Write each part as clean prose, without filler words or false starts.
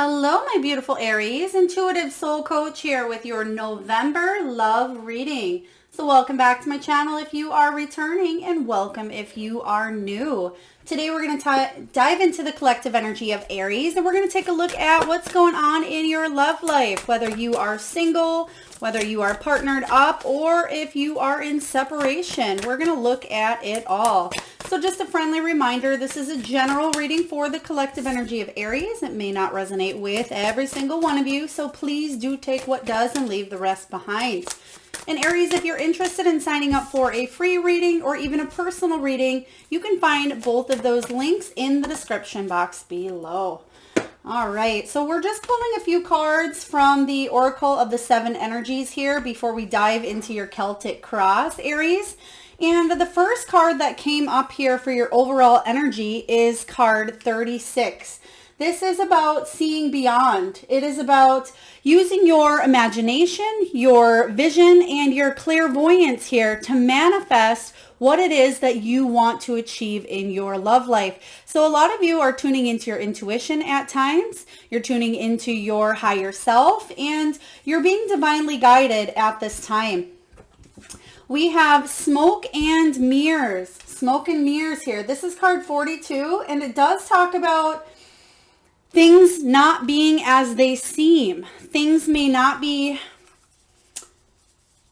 Hello, my beautiful Aries, intuitive soul coach here with your November love reading. So welcome back to my channel if you are returning, and welcome if you are new. Today we're going to dive into the collective energy of Aries, and we're going to take a look at what's going on in your love life, whether you are single, whether you are partnered up, or if you are in separation. We're going to look at it all. So just a friendly reminder, this is a general reading for the collective energy of Aries. It may not resonate with every single one of you, so please do take what does and leave the rest behind. And Aries, if you're interested in signing up for a free reading or even a personal reading, you can find both of those links in the description box below. All right, so we're just pulling a few cards from the Oracle of the Seven Energies here before we dive into your Celtic cross, Aries. And the first card that came up here for your overall energy is card 36. This is about seeing beyond. It is about using your imagination, your vision, and your clairvoyance here to manifest what it is that you want to achieve in your love life. So a lot of you are tuning into your intuition at times. You're tuning into your higher self, and you're being divinely guided at this time. We have smoke and mirrors. Smoke and mirrors here. This is card 42, and it does talk about things not being as they seem. Things may not be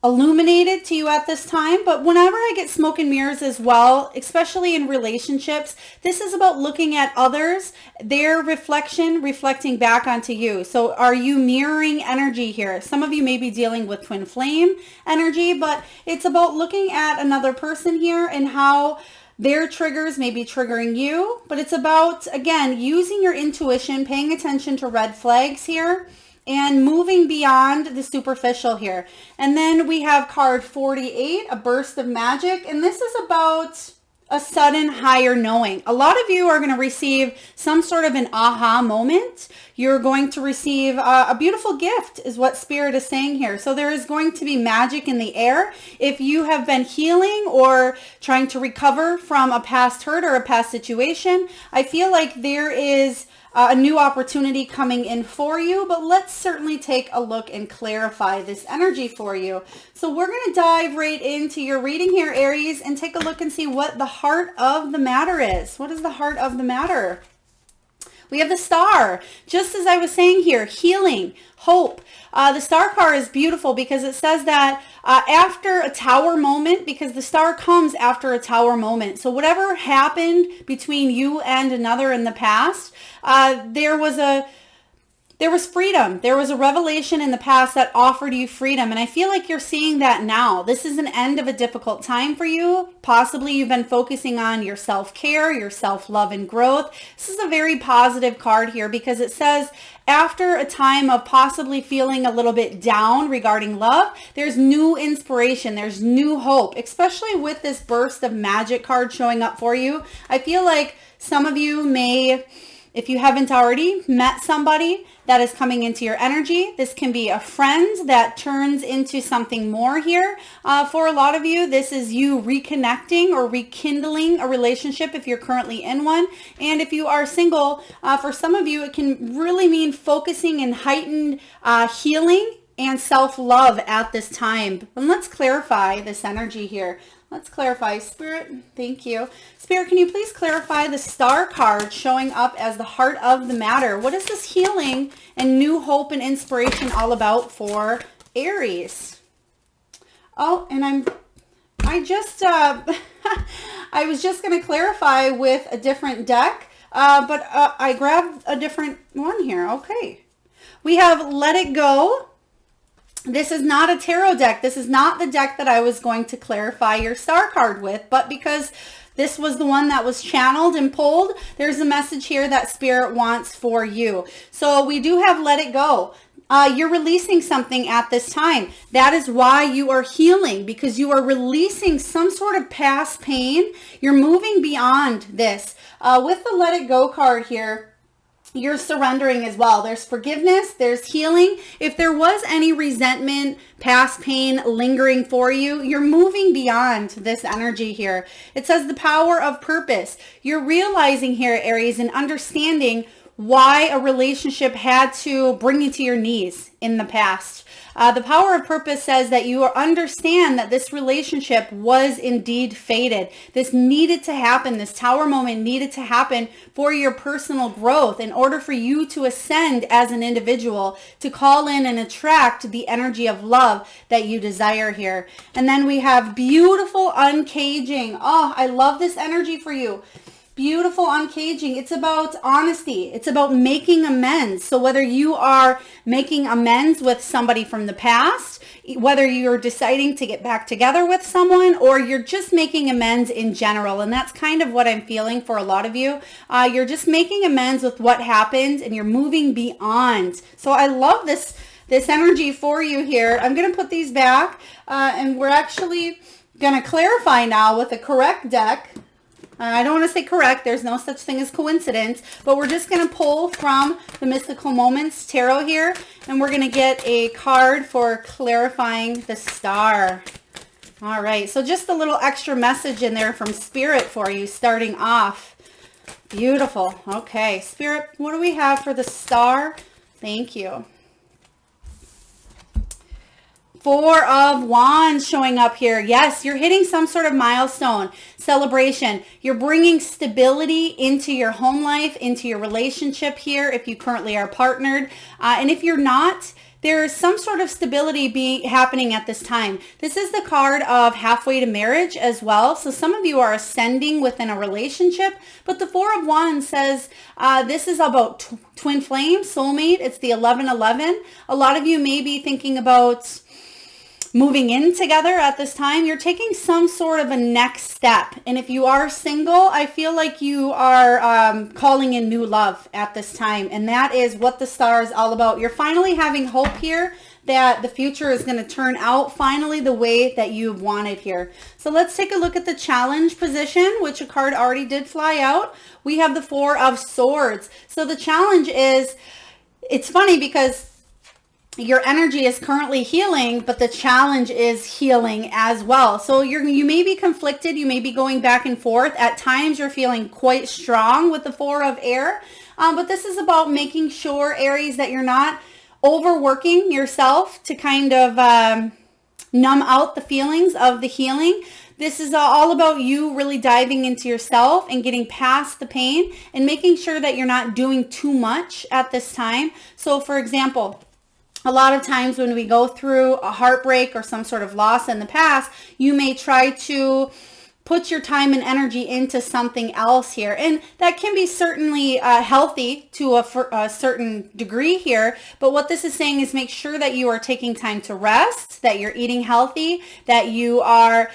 illuminated to you at this time, but whenever I get smoke and mirrors as well, especially in relationships, this is about looking at others, their reflection reflecting back onto you. So are you mirroring energy here? Some of you may be dealing with twin flame energy, but it's about looking at another person here and how their triggers may be triggering you. But it's about, again, using your intuition, paying attention to red flags here, and moving beyond the superficial here. And then we have card 48, a burst of magic. And this is about a sudden higher knowing. A lot of you are going to receive some sort of an aha moment. You're going to receive a beautiful gift is what Spirit is saying here. So there is going to be magic in the air. If you have been healing or trying to recover from a past hurt or a past situation, I feel like there is a new opportunity coming in for you, but let's certainly take a look and clarify this energy for you. So we're going to dive right into your reading here, Aries, and take a look and see what the heart of the matter is. What is the heart of the matter? We have the star. Just as I was saying here, healing, hope. The star card is beautiful because it says that after a tower moment, because the star comes after a tower moment. So whatever happened between you and another in the past, there was freedom. There was a revelation in the past that offered you freedom. And I feel like you're seeing that now. This is an end of a difficult time for you. Possibly you've been focusing on your self-care, your self-love and growth. This is a very positive card here because it says after a time of possibly feeling a little bit down regarding love, there's new inspiration. There's new hope, especially with this burst of magic card showing up for you. I feel like some of you may, if you haven't already, met somebody that is coming into your energy. This can be a friend that turns into something more here. For a lot of you, this is you reconnecting or rekindling a relationship if you're currently in one. And if you are single, for some of you, it can really mean focusing and heightened healing and self-love at this time. And let's clarify this energy here. Let's clarify. Spirit, thank you. Spirit, can you please clarify the star card showing up as the heart of the matter? What is this healing and new hope and inspiration all about for Aries? Oh, and I was just going to clarify with a different deck, but I grabbed a different one here. Okay. We have Let It Go. This is not a tarot deck. This is not the deck that I was going to clarify your star card with, but because this was the one that was channeled and pulled, there's a message here that Spirit wants for you. So we do have Let It Go. You're releasing something at this time. That is why you are healing, because you are releasing some sort of past pain. You're moving beyond this. With the Let It Go card here, you're surrendering as well. There's forgiveness, there's healing. If there was any resentment, past pain lingering for you, you're moving beyond this energy here. It says the power of purpose. You're realizing here, Aries, and understanding why a relationship had to bring you to your knees in the past. The power of purpose says that you understand that this relationship was indeed fated. This needed to happen. This tower moment needed to happen for your personal growth in order for you to ascend as an individual, to call in and attract the energy of love that you desire here. And then we have beautiful uncaging. Oh, I love this energy for you. Beautiful uncaging. It's about honesty. It's about making amends. So whether you are making amends with somebody from the past, whether you're deciding to get back together with someone, or you're just making amends in general. And that's kind of what I'm feeling for a lot of you. You're just making amends with what happened and you're moving beyond. So I love this energy for you here. I'm going to put these back and we're actually going to clarify now with a correct deck. I don't want to say correct. There's no such thing as coincidence, but we're just going to pull from the Mystical Moments Tarot here, and we're going to get a card for clarifying the star. All right. So just a little extra message in there from Spirit for you starting off. Beautiful. Okay. Spirit, what do we have for the star? Thank you. Four of Wands showing up here. Yes, you're hitting some sort of milestone, celebration. You're bringing stability into your home life, into your relationship here if you currently are partnered. And if you're not, there's some sort of stability happening at this time. This is the card of halfway to marriage as well. So some of you are ascending within a relationship, but the Four of Wands says this is about twin flame, soulmate. It's the 11-11. A lot of you may be thinking about moving in together at this time. You're taking some sort of a next step. And if you are single, I feel like you are calling in new love at this time. And that is what the star is all about. You're finally having hope here that the future is going to turn out finally the way that you wanted here. So let's take a look at the challenge position, which a card already did fly out. We have the Four of Swords. So the challenge is, it's funny because your energy is currently healing, but the challenge is healing as well. So you may be conflicted. You may be going back and forth. At times you're feeling quite strong with the Four of Air. But this is about making sure, Aries, that you're not overworking yourself to kind of numb out the feelings of the healing. This is all about you really diving into yourself and getting past the pain and making sure that you're not doing too much at this time. So for example, a lot of times when we go through a heartbreak or some sort of loss in the past, you may try to put your time and energy into something else here. And that can be certainly healthy to a certain degree here. But what this is saying is make sure that you are taking time to rest, that you're eating healthy, that you are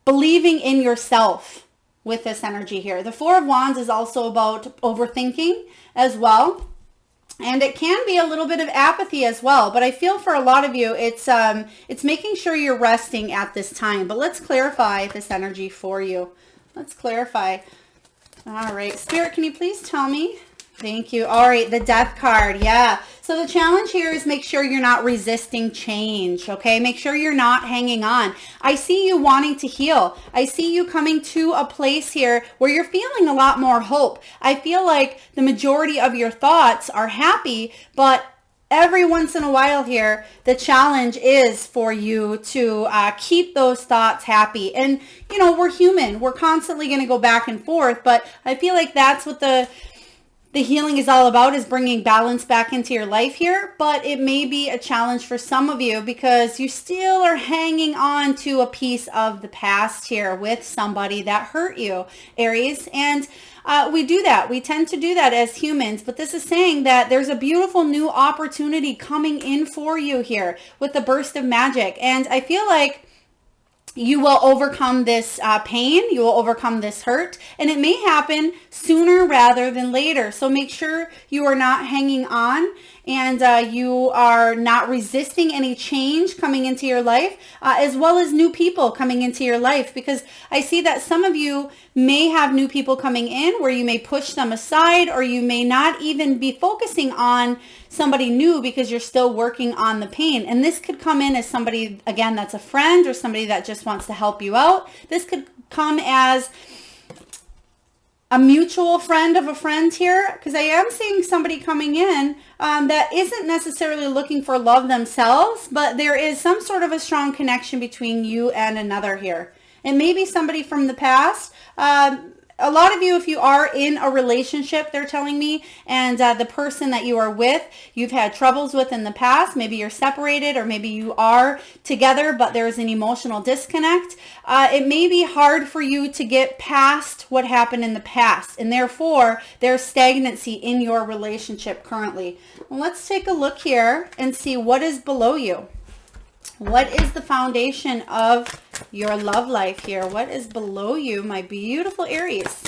believing in yourself with this energy here. The Four of Wands is also about overthinking as well. And it can be a little bit of apathy as well. But I feel for a lot of you, it's making sure you're resting at this time. But let's clarify this energy for you. Let's clarify. All right. Spirit, can you please tell me? Thank you. All right. The Death card. Yeah. So the challenge here is make sure you're not resisting change. Okay. Make sure you're not hanging on. I see you wanting to heal. I see you coming to a place here where you're feeling a lot more hope. I feel like the majority of your thoughts are happy, but every once in a while here, the challenge is for you to keep those thoughts happy. And, you know, we're human. We're constantly going to go back and forth, but I feel like that's what the healing is all about, is bringing balance back into your life here. But it may be a challenge for some of you because you still are hanging on to a piece of the past here with somebody that hurt you, Aries. And we do that. We tend to do that as humans. But this is saying that there's a beautiful new opportunity coming in for you here with the burst of magic. And I feel like you will overcome this pain. You will overcome this hurt. And it may happen sooner rather than later. So make sure you are not hanging on and you are not resisting any change coming into your life, as well as new people coming into your life. Because I see that some of you may have new people coming in where you may push them aside, or you may not even be focusing on somebody new because you're still working on the pain. And this could come in as somebody, again, that's a friend or somebody that just wants to help you out. This could come as a mutual friend of a friend here, because I am seeing somebody coming in that isn't necessarily looking for love themselves, but there is some sort of a strong connection between you and another here. It may be somebody from the past. A lot of you, if you are in a relationship, they're telling me, and the person that you are with, you've had troubles with in the past. Maybe you're separated, or maybe you are together, but there's an emotional disconnect. It may be hard for you to get past what happened in the past, and therefore there's stagnancy in your relationship currently. Well, let's take a look here and see what is below you. What is the foundation of your love life here? What is below you, my beautiful Aries?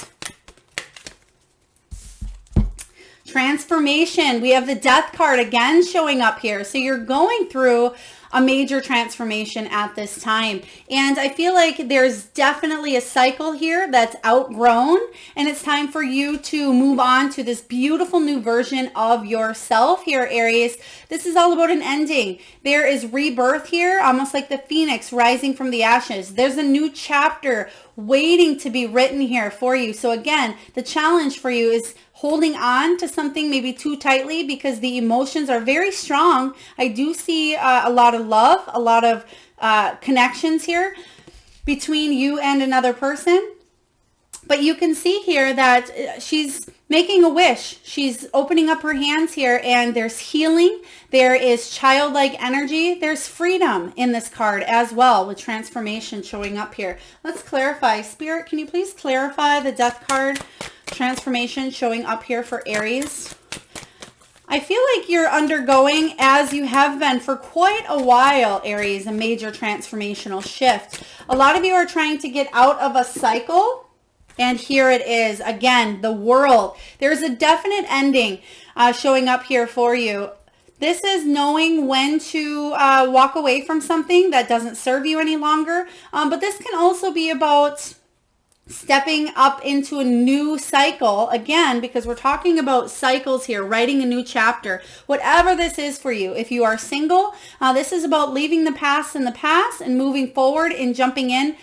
Transformation. We have the Death card again showing up here. So you're going through a major transformation at this time. And I feel like there's definitely a cycle here that's outgrown, and it's time for you to move on to this beautiful new version of yourself here, Aries. This is all about an ending. There is rebirth here, almost like the phoenix rising from the ashes. There's a new chapter waiting to be written here for you. So again, the challenge for you is holding on to something maybe too tightly, because the emotions are very strong. I do see a lot of love, a lot of connections here between you and another person. But you can see here that she's making a wish. She's opening up her hands here, and there's healing. There is childlike energy. There's freedom in this card as well, with transformation showing up here. Let's clarify. Spirit, can you please clarify the Death card? Transformation showing up here for Aries. I feel like you're undergoing, as you have been for quite a while, Aries, a major transformational shift. A lot of you are trying to get out of a cycle. And here it is again, the World. There's a definite ending showing up here for you. This is knowing when to walk away from something that doesn't serve you any longer. But this can also be about stepping up into a new cycle again, because we're talking about cycles here, writing a new chapter. Whatever this is for you, if you are single, this is about leaving the past in the past and moving forward and jumping in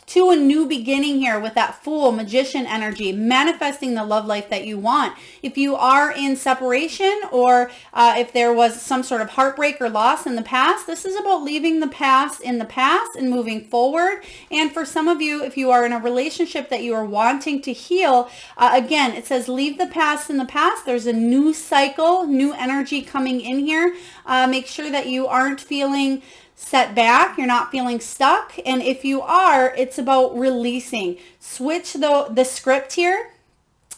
to a new beginning here with that Fool, Magician energy, manifesting the love life that you want. If you are in separation, or if there was some sort of heartbreak or loss in the past, this is about leaving the past in the past and moving forward. And for some of you, if you are in a relationship that you are wanting to heal, again, it says leave the past in the past. There's a new cycle, new energy coming in here. Make sure that you aren't feeling set back, you're not feeling stuck. And if you are, it's about releasing. Switch the script here,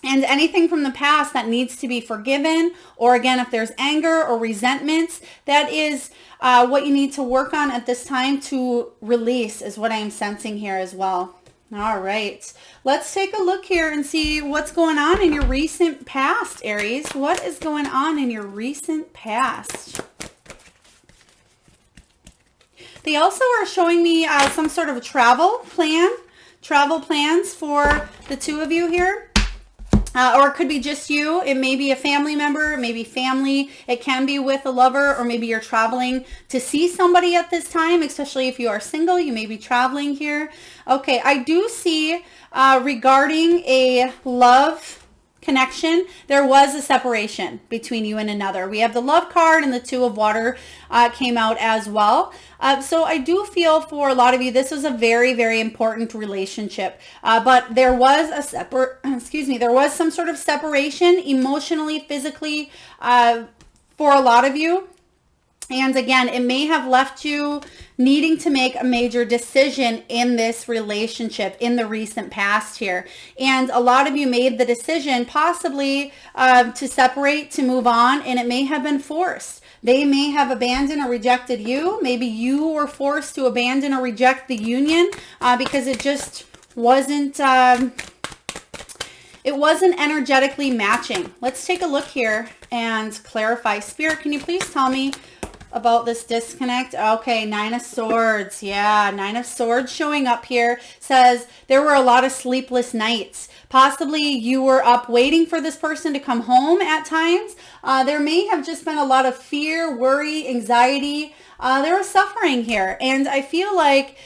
and anything from the past that needs to be forgiven, or again, if there's anger or resentments, that is what you need to work on at this time to release, is what I am sensing here as well. All right, let's take a look here and see what's going on in your recent past, Aries. What is going on in your recent past? They also are showing me some sort of a travel plans for the two of you here. Or it could be just you. It may be a family member, it may be family. It can be with a lover, or maybe you're traveling to see somebody at this time, especially if you are single, you may be traveling here. Okay, I do see regarding a love connection, there was a separation between you and another. We have the Love card, and the Two of Water came out as well. So I do feel for a lot of you, this was a very, very important relationship. But there was there was some sort of separation emotionally, physically, for a lot of you. And again, it may have left you needing to make a major decision in this relationship in the recent past here. And a lot of you made the decision possibly to separate, to move on, and it may have been forced. They may have abandoned or rejected you. Maybe you were forced to abandon or reject the union because it just wasn't... it wasn't energetically matching. Let's take a look here and clarify. Spirit, can you please tell me about this disconnect? Okay, Nine of Swords. Yeah, Nine of Swords showing up here. Says there were a lot of sleepless nights. Possibly you were up waiting for this person to come home at times. There may have just been a lot of fear, worry, anxiety. There was suffering here. And I feel like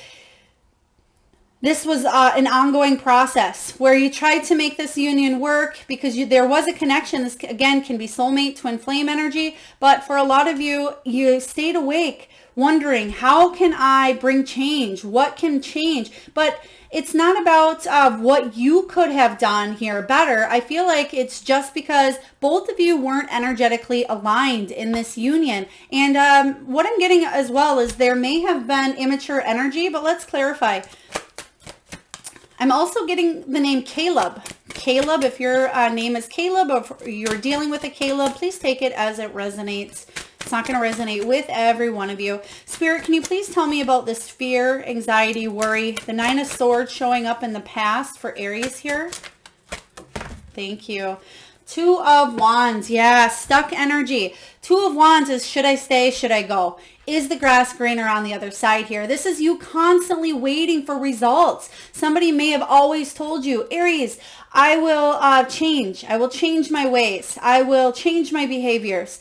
this was an ongoing process where you tried to make this union work because there was a connection. This, again, can be soulmate, twin flame energy. But for a lot of you, you stayed awake wondering, how can I bring change? What can change? But it's not about what you could have done here better. I feel like it's just because both of you weren't energetically aligned in this union. And what I'm getting as well is there may have been immature energy, but let's clarify. I'm also getting the name Caleb. Caleb, if your name is Caleb or if you're dealing with a Caleb, please take it as it resonates. It's not going to resonate with every one of you. Spirit, can you please tell me about this fear, anxiety, worry, the Nine of Swords showing up in the past for Aries here? Thank you. Two of Wands. Yeah, stuck energy. Two of Wands is, should I stay? Should I go? Is the grass greener on the other side here? This is you constantly waiting for results. Somebody may have always told you, Aries, I will change. I will change my ways. I will change my behaviors.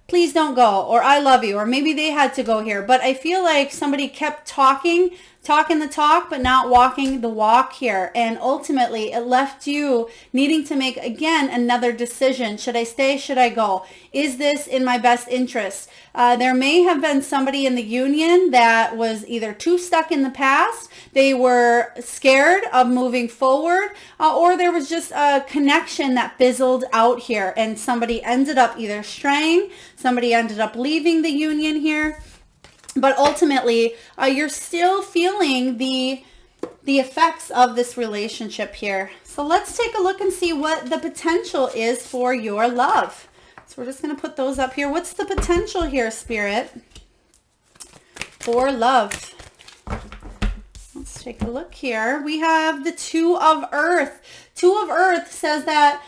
Please don't go, or I love you, or maybe they had to go here. But I feel like somebody kept talking the talk, but not walking the walk here. And ultimately, it left you needing to make, again, another decision. Should I stay? Should I go? Is this in my best interest? There may have been somebody in the union that was either too stuck in the past, they were scared of moving forward, or there was just a connection that fizzled out here, and somebody ended up either straying, somebody ended up leaving the union here. But ultimately, you're still feeling the effects of this relationship here. So let's take a look and see what the potential is for your love. So we're just going to put those up here. What's the potential here, Spirit, for love? Let's take a look here. We have the Two of Earth. Two of Earth says that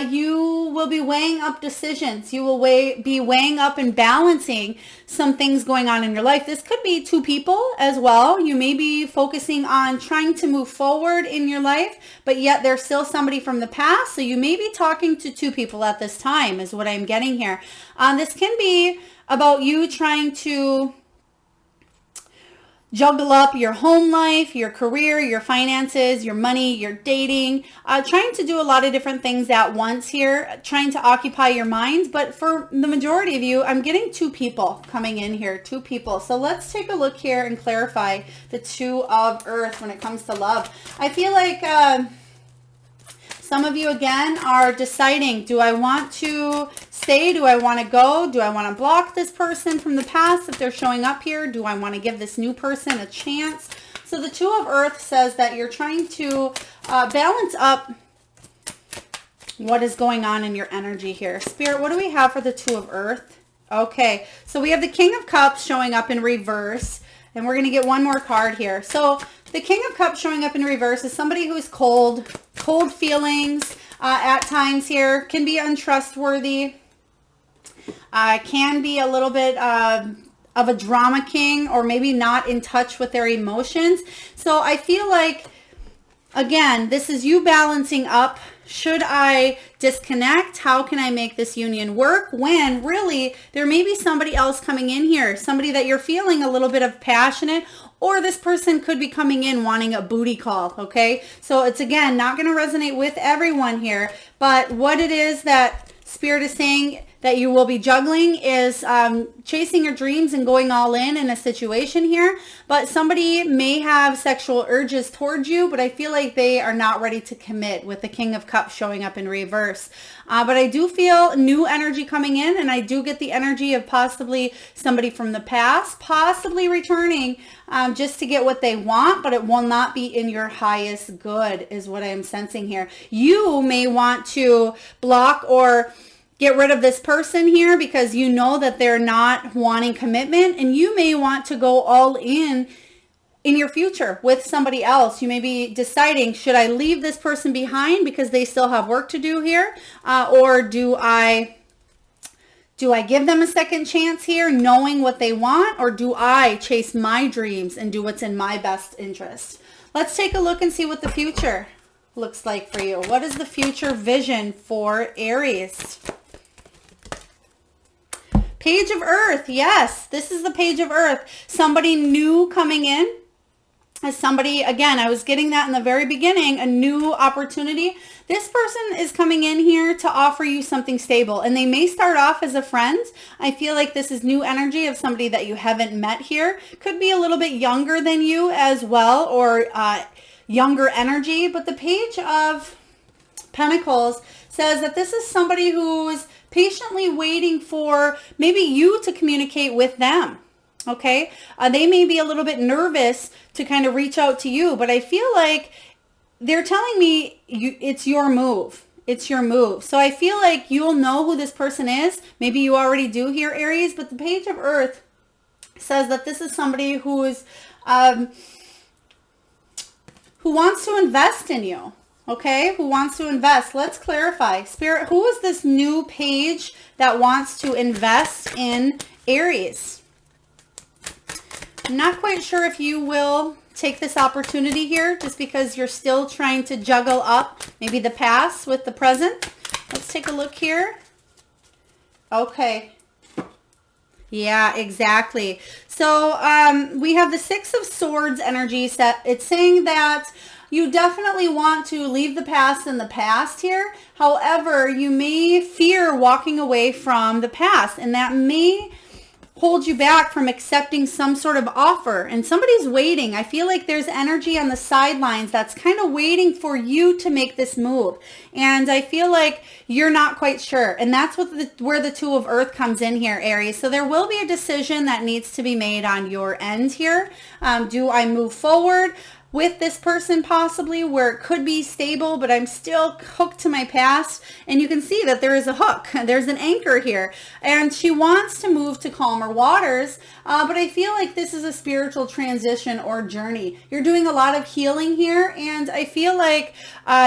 you will be weighing up decisions. You will be weighing up and balancing some things going on in your life. This could be two people as well. You may be focusing on trying to move forward in your life, but yet there's still somebody from the past. So you may be talking to two people at this time is what I'm getting here. This can be about you trying to juggle up your home life, your career, your finances, your money, your dating, trying to do a lot of different things at once here, trying to occupy your mind. But for the majority of you, I'm getting two people coming in here, two people. So let's take a look here and clarify the Two of Earth when it comes to love. I feel like some of you, again, are deciding, do I want to stay? Do I want to go? Do I want to block this person from the past if they're showing up here? Do I want to give this new person a chance? So the Two of Earth says that you're trying to balance up what is going on in your energy here. Spirit, what do we have for the Two of Earth? Okay, so we have the King of Cups showing up in reverse, and we're going to get one more card here. So the King of Cups showing up in reverse is somebody who's cold feelings at times here, can be untrustworthy, can be a little bit of a drama king, or maybe not in touch with their emotions. So I feel like, again, this is you balancing up. Should I disconnect? How can I make this union work? When really there may be somebody else coming in here, somebody that you're feeling a little bit of passionate, or this person could be coming in wanting a booty call, okay? So it's, again, not going to resonate with everyone here, but what it is that Spirit is saying that you will be juggling is chasing your dreams and going all in a situation here. But somebody may have sexual urges towards you, but I feel like they are not ready to commit with the King of Cups showing up in reverse. But I do feel new energy coming in, and I do get the energy of possibly somebody from the past, possibly returning just to get what they want, but it will not be in your highest good is what I am sensing here. You may want to block or get rid of this person here because you know that they're not wanting commitment, and you may want to go all in your future with somebody else. You may be deciding, should I leave this person behind because they still have work to do here, or do I give them a second chance here knowing what they want, or do I chase my dreams and do what's in my best interest? Let's take a look and see what the future looks like for you. What is the future vision for Aries? Page of Earth. Yes, this is the Page of Earth. Somebody new coming in. as somebody, again, I was getting that in the very beginning, a new opportunity. This person is coming in here to offer you something stable, and they may start off as a friend. I feel like this is new energy of somebody that you haven't met here. Could be a little bit younger than you as well, or younger energy. But the Page of Pentacles says that this is somebody who's patiently waiting for maybe you to communicate with them. Okay, they may be a little bit nervous to kind of reach out to you, but I feel like they're telling me it's your move. It's your move. So I feel like you'll know who this person is. Maybe you already do here, Aries, but the Page of Earth says that this is somebody who is who wants to invest in you. Okay, who wants to invest? Let's clarify. Spirit, who is this new page that wants to invest in Aries? I'm not quite sure if you will take this opportunity here just because you're still trying to juggle up maybe the past with the present. Let's take a look here. Okay. Yeah, exactly. So we have the Six of Swords energy set. It's saying that you definitely want to leave the past in the past here. However, you may fear walking away from the past, and that may hold you back from accepting some sort of offer. And somebody's waiting. I feel like there's energy on the sidelines that's kind of waiting for you to make this move. And I feel like you're not quite sure. And that's what where the Two of Earth comes in here, Aries. So there will be a decision that needs to be made on your end here. Do I move forward with this person possibly where it could be stable, but I'm still hooked to my past? And you can see that there is a hook. There's an anchor here. And she wants to move to calmer waters, but I feel like this is a spiritual transition or journey. You're doing a lot of healing here, and I feel like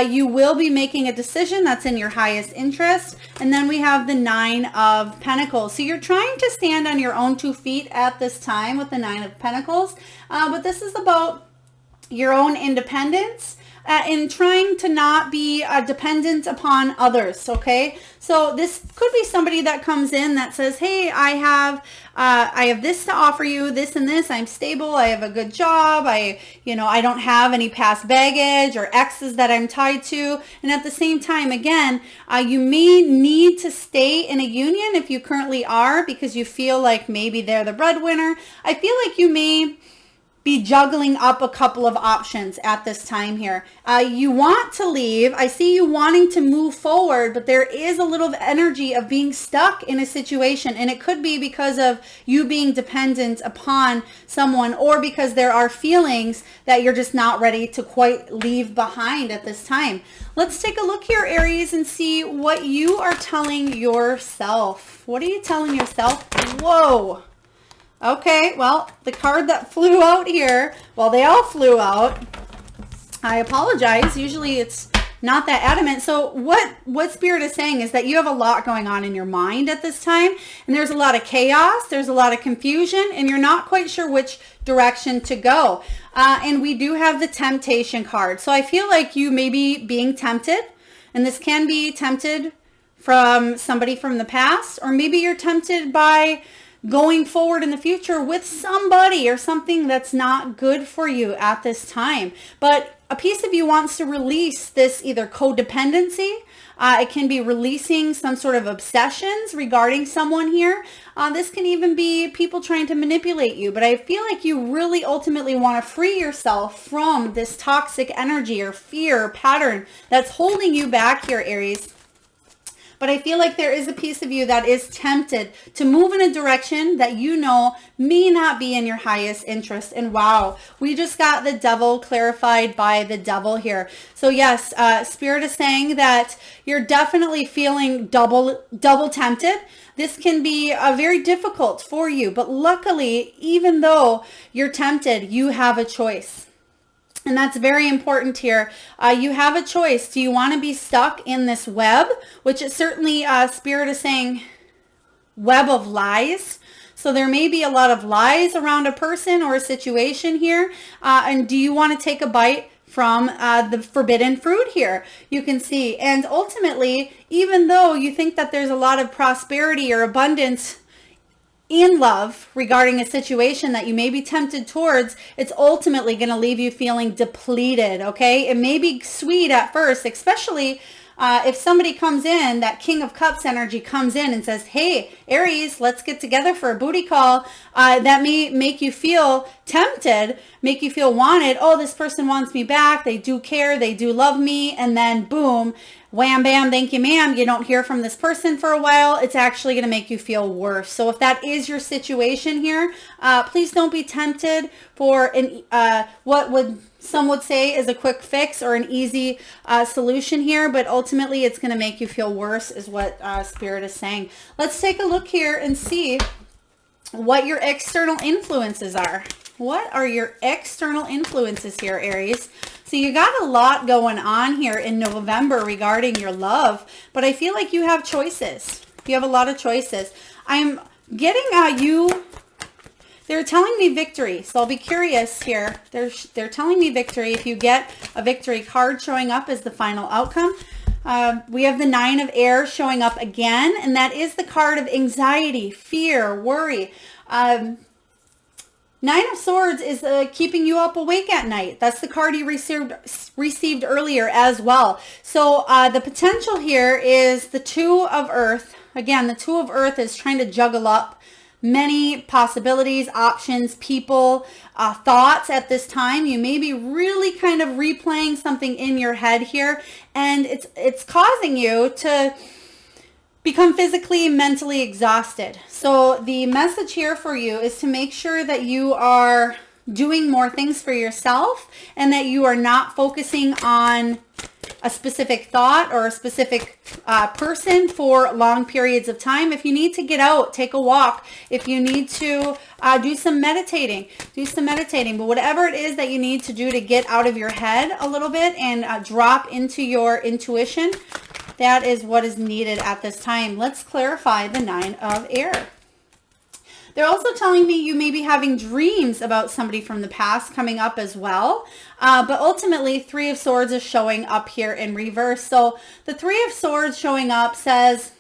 you will be making a decision that's in your highest interest. And then we have the Nine of Pentacles. So you're trying to stand on your own 2 feet at this time with the Nine of Pentacles, but this is about your own independence and trying to not be dependent upon others. Okay, so this could be somebody that comes in that says, hey, I have this to offer you, this and this. I'm stable. I have a good job. I don't have any past baggage or exes that I'm tied to. And at the same time, again, you may need to stay in a union if you currently are, because you feel like maybe they're the breadwinner. I feel like you may be juggling up a couple of options at this time here. You want to leave. I see you wanting to move forward, but there is a little energy of being stuck in a situation, and it could be because of you being dependent upon someone, or because there are feelings that you're just not ready to quite leave behind at this time. Let's take a look here, Aries, and see what you are telling yourself. What are you telling yourself? Whoa. Okay, well, the card that flew out here, well, they all flew out. I apologize. Usually it's not that adamant. So what Spirit is saying is that you have a lot going on in your mind at this time, and there's a lot of chaos, there's a lot of confusion, and you're not quite sure which direction to go. And we do have the Temptation card. So I feel like you may be being tempted, and this can be tempted from somebody from the past, or maybe you're tempted by going forward in the future with somebody or something that's not good for you at this time. But a piece of you wants to release this either codependency. It can be releasing some sort of obsessions regarding someone here. This can even be people trying to manipulate you. But I feel like you really ultimately want to free yourself from this toxic energy or fear pattern that's holding you back here, Aries. But I feel like there is a piece of you that is tempted to move in a direction that you know may not be in your highest interest. And wow, we just got the Devil clarified by the Devil here. So yes, Spirit is saying that you're definitely feeling double tempted. This can be very difficult for you. But luckily, even though you're tempted, you have a choice. And that's very important here. You have a choice. Do you want to be stuck in this web, which is certainly, Spirit is saying, web of lies. So there may be a lot of lies around a person or a situation here. And do you want to take a bite from the forbidden fruit here? You can see. And ultimately, even though you think that there's a lot of prosperity or abundance in love regarding a situation that you may be tempted towards, it's ultimately going to leave you feeling depleted, okay? It may be sweet at first, especially if somebody comes in, that King of Cups energy comes in and says, hey, Aries, let's get together for a booty call. That may make you feel tempted, make you feel wanted. Oh, this person wants me back. They do care. They do love me. And then boom, wham, bam, thank you, ma'am. You don't hear from this person for a while. It's actually going to make you feel worse. So if that is your situation here, please don't be tempted for some would say is a quick fix or an easy solution here, but ultimately it's going to make you feel worse is what Spirit is saying. Let's take a look here and see what your external influences are. What are your external influences here, Aries? So you got a lot going on here in November regarding your love, but I feel like you have choices. You have a lot of choices. I'm getting they're telling me victory. So I'll be curious here. They're telling me victory. If you get a victory card showing up as the final outcome. We have the Nine of Air showing up again, and that is the card of anxiety, fear, worry. Nine of Swords is keeping you up awake at night. That's the card you received earlier as well. So the potential here is the Two of Earth. Again, the Two of Earth is trying to juggle up many possibilities, options, people, thoughts at this time. You may be really kind of replaying something in your head here, and it's causing you to become physically, mentally exhausted. So the message here for you is to make sure that you are doing more things for yourself and that you are not focusing on a specific thought or a specific person for long periods of time. If you need to get out, take a walk. If you need to do some meditating, do some meditating. But whatever it is that you need to do to get out of your head a little bit and drop into your intuition, that is what is needed at this time. Let's clarify the Nine of Air. They're also telling me you may be having dreams about somebody from the past coming up as well. But ultimately, Three of Swords is showing up here in reverse. So the Three of Swords showing up says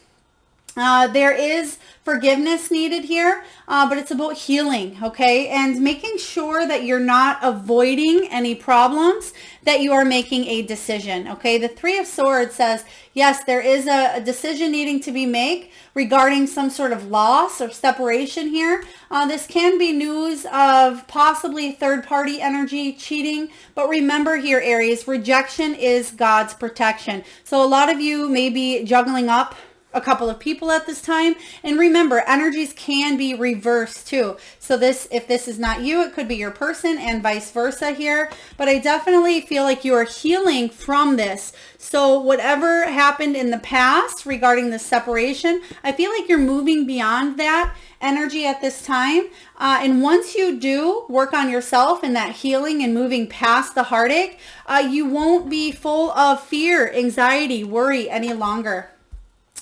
there is forgiveness needed here, but it's about healing, okay? And making sure that you're not avoiding any problems, that you are making a decision, okay? The Three of Swords says, yes, there is a decision needing to be made regarding some sort of loss or separation here. This can be news of possibly third-party energy, cheating, but remember here, Aries, rejection is God's protection. So a lot of you may be juggling up a couple of people at this time, and remember, energies can be reversed too. So if this is not you, it could be your person and vice versa here, but I definitely feel like you are healing from this. So whatever happened in the past regarding the separation, I feel like you're moving beyond that energy at this time, and once you do work on yourself and that healing and moving past the heartache, you won't be full of fear, anxiety, worry any longer.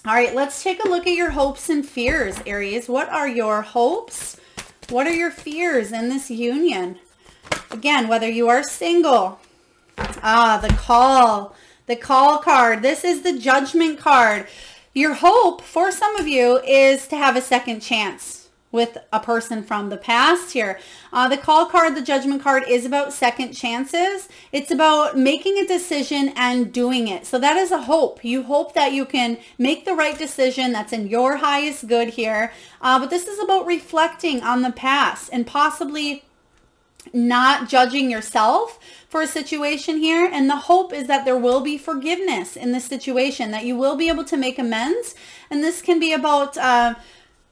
All right, let's take a look at your hopes and fears, Aries. What are your hopes? What are your fears in this union? Again, whether you are single. The call card. This is the Judgment card. Your hope for some of you is to have a second chance with a person from the past here. The call card, the Judgment card, is about second chances. It's about making a decision and doing it. So that is a hope. You hope that you can make the right decision that's in your highest good here. But this is about reflecting on the past and possibly not judging yourself for a situation here. And the hope is that there will be forgiveness in this situation, that you will be able to make amends. And this can be about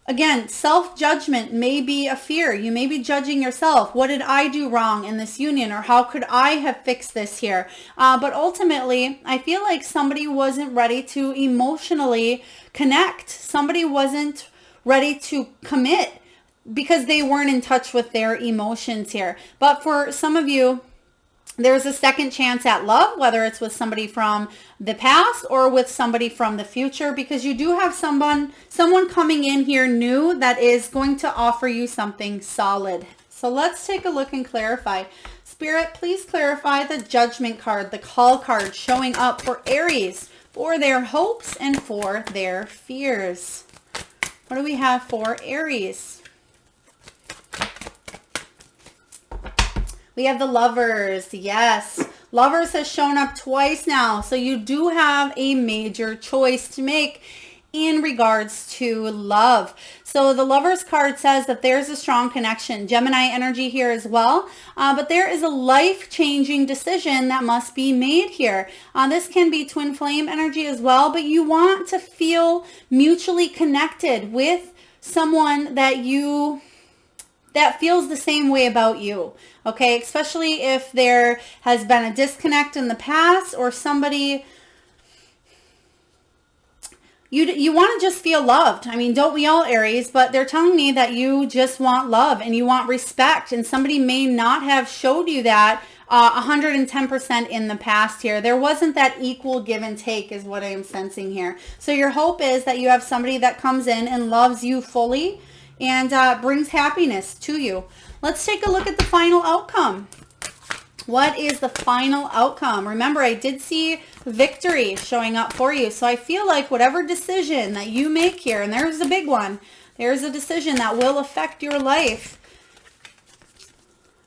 again, self-judgment may be a fear. You may be judging yourself. What did I do wrong in this union? Or how could I have fixed this here? But ultimately, I feel like somebody wasn't ready to emotionally connect. Somebody wasn't ready to commit because they weren't in touch with their emotions here. But for some of you, there's a second chance at love, whether it's with somebody from the past or with somebody from the future, because you do have someone coming in here new that is going to offer you something solid. So let's take a look and clarify. Spirit, please clarify the Judgment card, the call card showing up for Aries, for their hopes and for their fears. What do we have for Aries? We have the Lovers. Yes. Lovers has shown up twice now. So you do have a major choice to make in regards to love. So the Lovers card says that there's a strong connection. Gemini energy here as well. But there is a life-changing decision that must be made here. This can be twin flame energy as well, but you want to feel mutually connected with someone that feels the same way about you. Okay, especially if there has been a disconnect in the past, or somebody, you want to just feel loved. I mean, don't we all, Aries? But they're telling me that you just want love and you want respect, and somebody may not have showed you that 110% in the past here. There wasn't that equal give and take is what I am sensing here. So your hope is that you have somebody that comes in and loves you fully and brings happiness to you. Let's take a look at the final outcome. What is the final outcome? Remember, I did see victory showing up for you. So I feel like whatever decision that you make here, and there's a big one, there's a decision that will affect your life.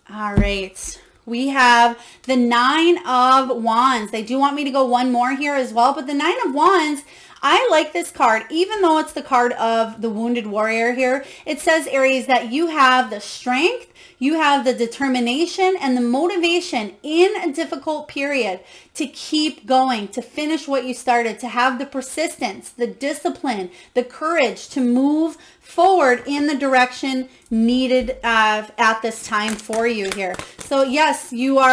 All right. We have the Nine of Wands. They do want me to go one more here as well, but the Nine of Wands, I like this card, even though it's the card of the Wounded Warrior here. It says, Aries, that you have the strength, you have the determination and the motivation in a difficult period to keep going, to finish what you started, to have the persistence, the discipline, the courage to move forward in the direction needed at this time for you here. So yes, you've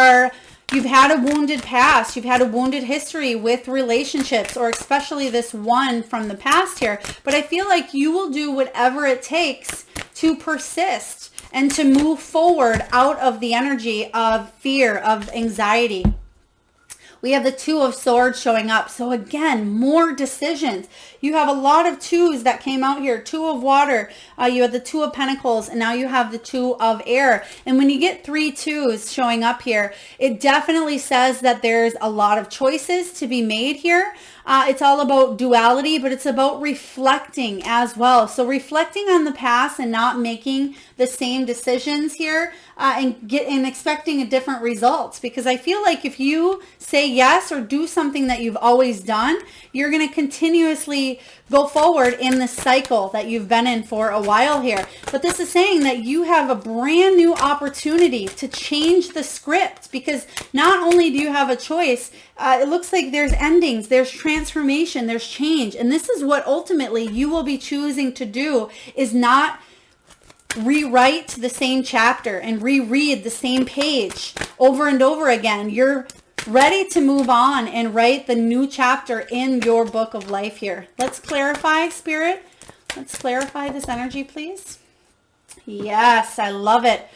had a wounded past. You've had a wounded history with relationships, or especially this one from the past here. But I feel like you will do whatever it takes to persist and to move forward out of the energy of fear, of anxiety. We have the Two of Swords showing up. So again, more decisions. You have a lot of twos that came out here. Two of Water. You had the Two of Pentacles, and now you have the Two of Air. And when you get 3 twos showing up here, it definitely says that there's a lot of choices to be made here. It's all about duality, but it's about reflecting as well. So reflecting on the past and not making the same decisions here and expecting a different results. Because I feel like if you say yes or do something that you've always done, you're going to continuously go forward in the cycle that you've been in for a while here. But this is saying that you have a brand new opportunity to change the script, because not only do you have a choice, it looks like there's endings, there's transformation, there's change. And this is what ultimately you will be choosing to do, is not rewrite the same chapter and reread the same page over and over again. You're ready to move on and write the new chapter in your book of life here. Let's clarify, Spirit. Let's clarify this energy, please. Yes, I love it.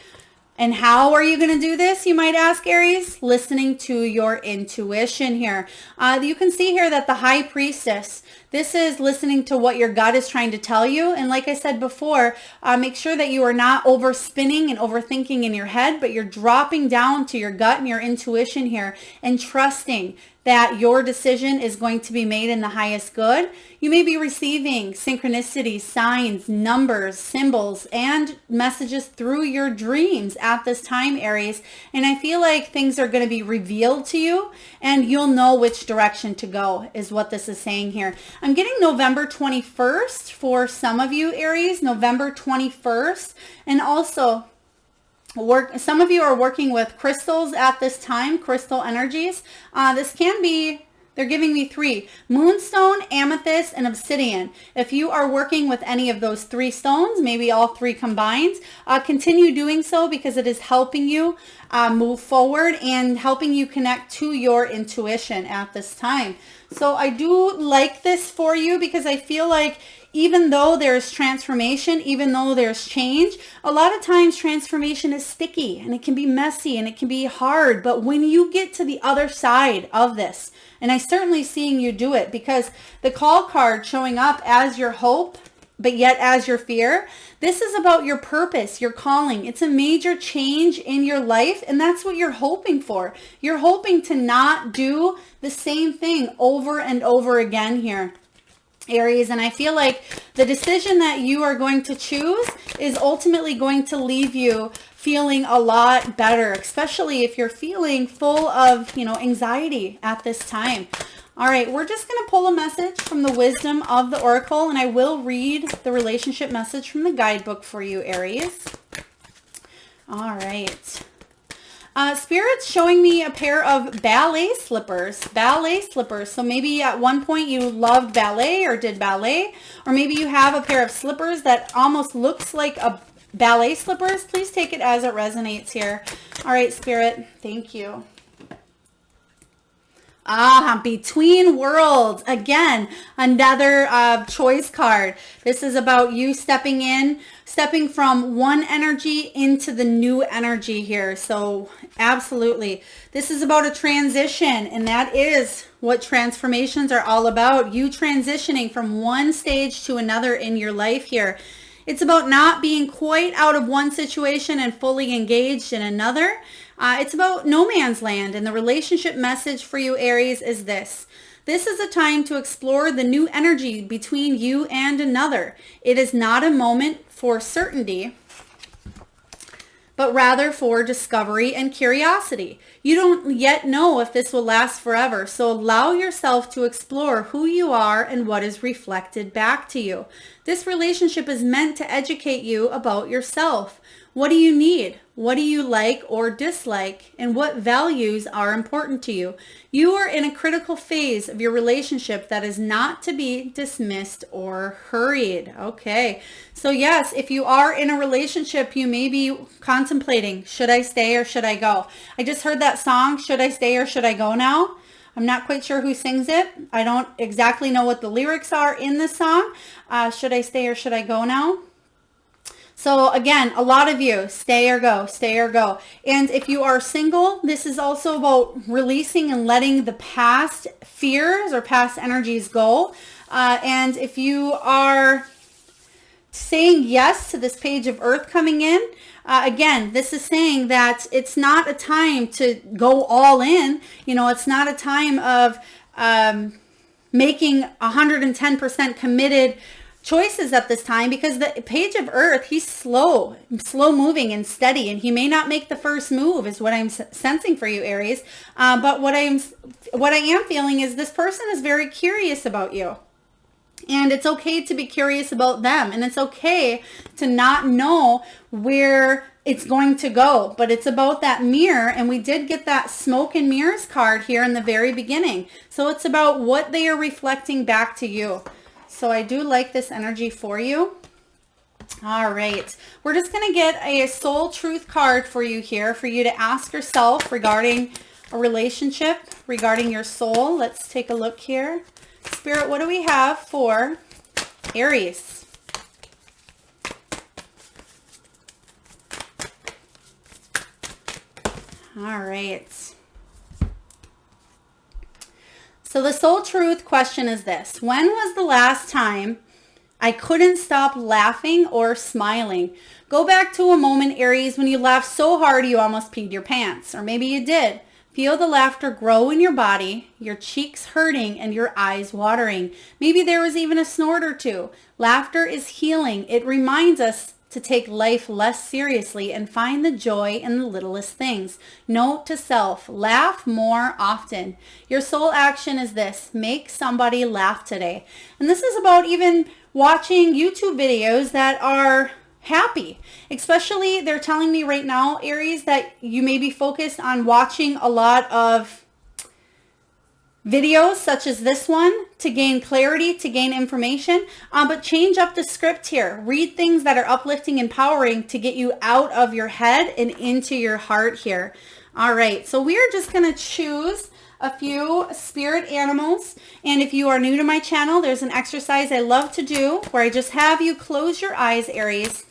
And how are you going to do this, you might ask, Aries? Listening to your intuition here. You can see here that the High Priestess, this is listening to what your gut is trying to tell you. And like I said before, make sure that you are not overspinning and overthinking in your head, but you're dropping down to your gut and your intuition here and trusting that your decision is going to be made in the highest good. You may be receiving synchronicities, signs, numbers, symbols, and messages through your dreams at this time, Aries. And I feel like things are going to be revealed to you and you'll know which direction to go, is what this is saying here. I'm getting November 21st for some of you, Aries, November 21st. And also, some of you are working with crystals at this time, crystal energies. This can be, they're giving me 3: moonstone, amethyst, and obsidian. If you are working with any of those 3 stones, maybe all 3 combined, continue doing so, because it is helping you move forward and helping you connect to your intuition at this time. So I do like this for you, because I feel like even though there's transformation, even though there's change, a lot of times transformation is sticky and it can be messy and it can be hard. But when you get to the other side of this, and I'm certainly seeing you do it, because the Call card showing up as your hope, but yet as your fear, this is about your purpose, your calling. It's a major change in your life, and that's what you're hoping for. You're hoping to not do the same thing over and over again here. Aries, and I feel like the decision that you are going to choose is ultimately going to leave you feeling a lot better, especially if you're feeling full of, anxiety at this time. All right, we're just going to pull a message from the wisdom of the oracle, and I will read the relationship message from the guidebook for you, Aries. All right. Spirit's showing me a pair of ballet slippers. So maybe at one point you loved ballet or did ballet, or maybe you have a pair of slippers that almost looks like a ballet slippers. Please take it as it resonates here. All right, Spirit, thank you. Between worlds. Again, another choice card. This is about you stepping from one energy into the new energy here. So absolutely. This is about a transition, and that is what transformations are all about. You transitioning from one stage to another in your life here. It's about not being quite out of one situation and fully engaged in another. It's about no man's land, and the relationship message for you, Aries, is this. This is a time to explore the new energy between you and another. It is not a moment for certainty, but rather for discovery and curiosity. You don't yet know if this will last forever, so allow yourself to explore who you are and what is reflected back to you. This relationship is meant to educate you about yourself. What do you need? What do you like or dislike? And what values are important to you? You are in a critical phase of your relationship that is not to be dismissed or hurried. Okay. So yes, if you are in a relationship, you may be contemplating, should I stay or should I go? I just heard that song, Should I Stay or Should I Go Now? I'm not quite sure who sings it. I don't exactly know what the lyrics are in the song. Should I stay or should I go now? So again, a lot of you, stay or go, stay or go. And if you are single, this is also about releasing and letting the past fears or past energies go. And if you are saying yes to this page of Earth coming in, again, this is saying that it's not a time to go all in. It's not a time of making 110% committed choices at this time, because the page of Earth, he's slow moving and steady, and he may not make the first move is what I'm sensing for you, Aries. But what I am feeling is this person is very curious about you. And it's okay to be curious about them. And it's okay to not know where it's going to go. But it's about that mirror. And we did get that smoke and mirrors card here in the very beginning. So it's about what they are reflecting back to you. So I do like this energy for you. All right. We're just going to get a soul truth card for you here for you to ask yourself regarding a relationship, regarding your soul. Let's take a look here. Spirit, what do we have for Aries? All right. So the soul truth question is this. When was the last time I couldn't stop laughing or smiling? Go back to a moment, Aries, when you laughed so hard you almost peed your pants. Or maybe you did. Feel the laughter grow in your body, your cheeks hurting and your eyes watering. Maybe there was even a snort or two. Laughter is healing. It reminds us to take life less seriously and find the joy in the littlest things. Note to self, laugh more often. Your soul action is this: make somebody laugh today. And this is about even watching YouTube videos that are happy. Especially, they're telling me right now, Aries, that you may be focused on watching a lot of videos such as this one to gain clarity, to gain information, but change up the script here. Read things that are uplifting, empowering to get you out of your head and into your heart here. All right, so we are just going to choose a few spirit animals. And if you are new to my channel, there's an exercise I love to do where I just have you close your eyes, Aries,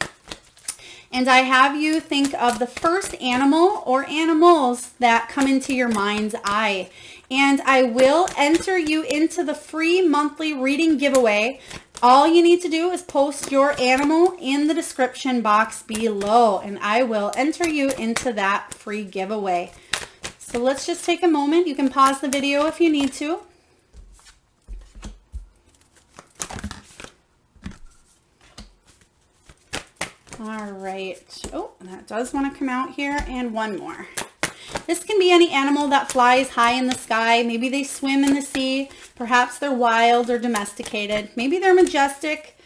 and I have you think of the first animal or animals that come into your mind's eye. And I will enter you into the free monthly reading giveaway. All you need to do is post your animal in the description box below, and I will enter you into that free giveaway. So let's just take a moment. You can pause the video if you need to. All right. Oh, that does want to come out here. And one more. This can be any animal that flies high in the sky. Maybe they swim in the sea. Perhaps they're wild or domesticated. Maybe they're majestic.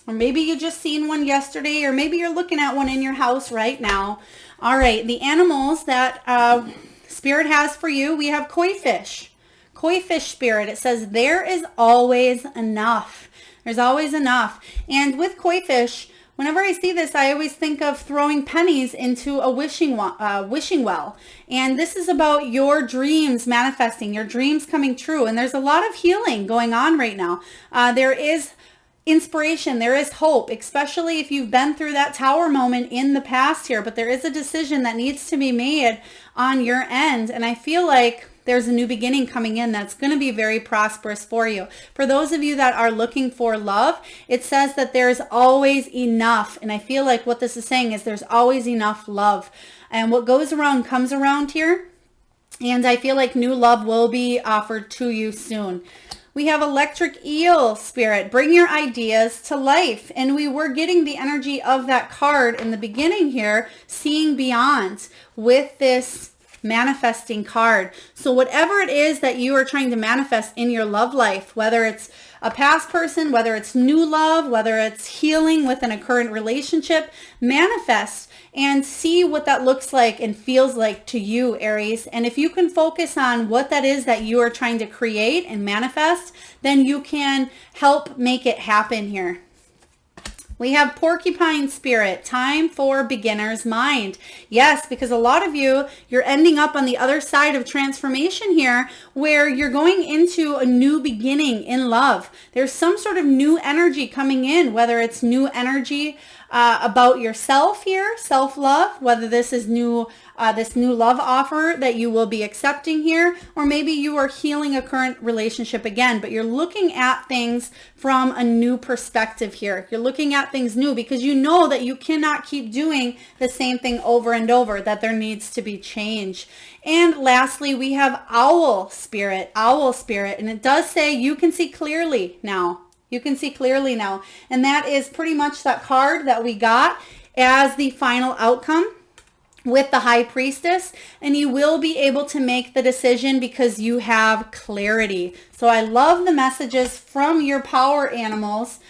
Or maybe you just seen one yesterday. Or maybe you're looking at one in your house right now. All right. The animals that Spirit has for you. We have koi fish. Koi fish spirit. It says there is always enough. There's always enough. And with koi fish, whenever I see this, I always think of throwing pennies into a wishing well. And this is about your dreams manifesting, your dreams coming true. And there's a lot of healing going on right now. There is inspiration. There is hope, especially if you've been through that tower moment in the past here. But there is a decision that needs to be made on your end. And I feel like there's a new beginning coming in that's going to be very prosperous for you. For those of you that are looking for love, it says that there's always enough. And I feel like what this is saying is there's always enough love. And what goes around comes around here. And I feel like new love will be offered to you soon. We have electric eel spirit. Bring your ideas to life. And we were getting the energy of that card in the beginning here, seeing beyond with this manifesting card. So whatever it is that you are trying to manifest in your love life, whether it's a past person, whether it's new love, whether it's healing within a current relationship, manifest and see what that looks like and feels like to you, Aries. And if you can focus on what that is that you are trying to create and manifest, then you can help make it happen here. We have Porcupine Spirit, time for beginner's mind. Yes, because a lot of you, you're ending up on the other side of transformation here where you're going into a new beginning in love. There's some sort of new energy coming in, whether it's new energy about yourself here, self-love, whether this is this new love offer that you will be accepting here, or maybe you are healing a current relationship again, but you're looking at things from a new perspective here. You're looking at things new because you know that you cannot keep doing the same thing over and over, that there needs to be change. And lastly, we have owl spirit, and it does say you can see clearly now. You can see clearly now. And that is pretty much that card that we got as the final outcome with the High Priestess. And you will be able to make the decision because you have clarity. So I love the messages from your power animals.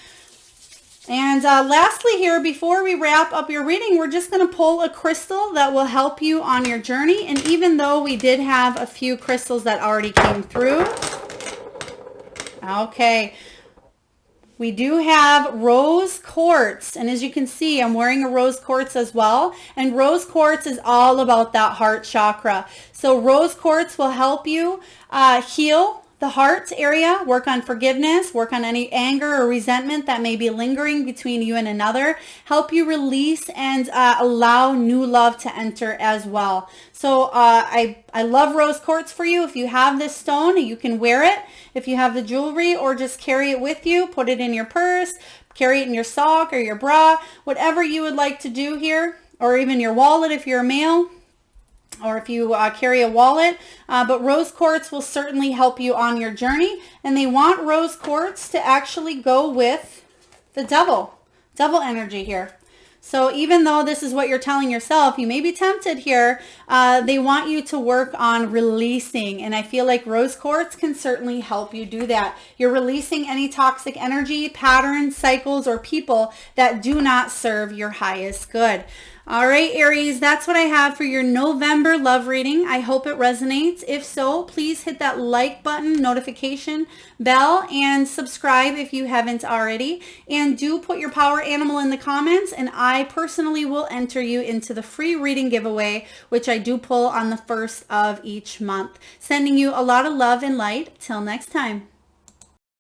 And lastly here, before we wrap up your reading, we're just going to pull a crystal that will help you on your journey. And even though we did have a few crystals that already came through. Okay. We do have rose quartz, and as you can see, I'm wearing a rose quartz as well, and rose quartz is all about that heart chakra. So rose quartz will help you heal the heart area, work on forgiveness, work on any anger or resentment that may be lingering between you and another, help you release and allow new love to enter as well. So I love rose quartz for you. If you have this stone, you can wear it. If you have the jewelry, or just carry it with you, put it in your purse, carry it in your sock or your bra, whatever you would like to do here, or even your wallet if you're a male. Or if you carry a wallet, but rose quartz will certainly help you on your journey. And they want rose quartz to actually go with the devil energy here. So even though this is what you're telling yourself, you may be tempted here. They want you to work on releasing. And I feel like rose quartz can certainly help you do that. You're releasing any toxic energy, patterns, cycles, or people that do not serve your highest good. All right, Aries, that's what I have for your November love reading. I hope it resonates. If so, please hit that like button, notification bell, and subscribe if you haven't already. And do put your power animal in the comments, and I personally will enter you into the free reading giveaway, which I do pull on the 1st of each month. Sending you a lot of love and light. Till next time.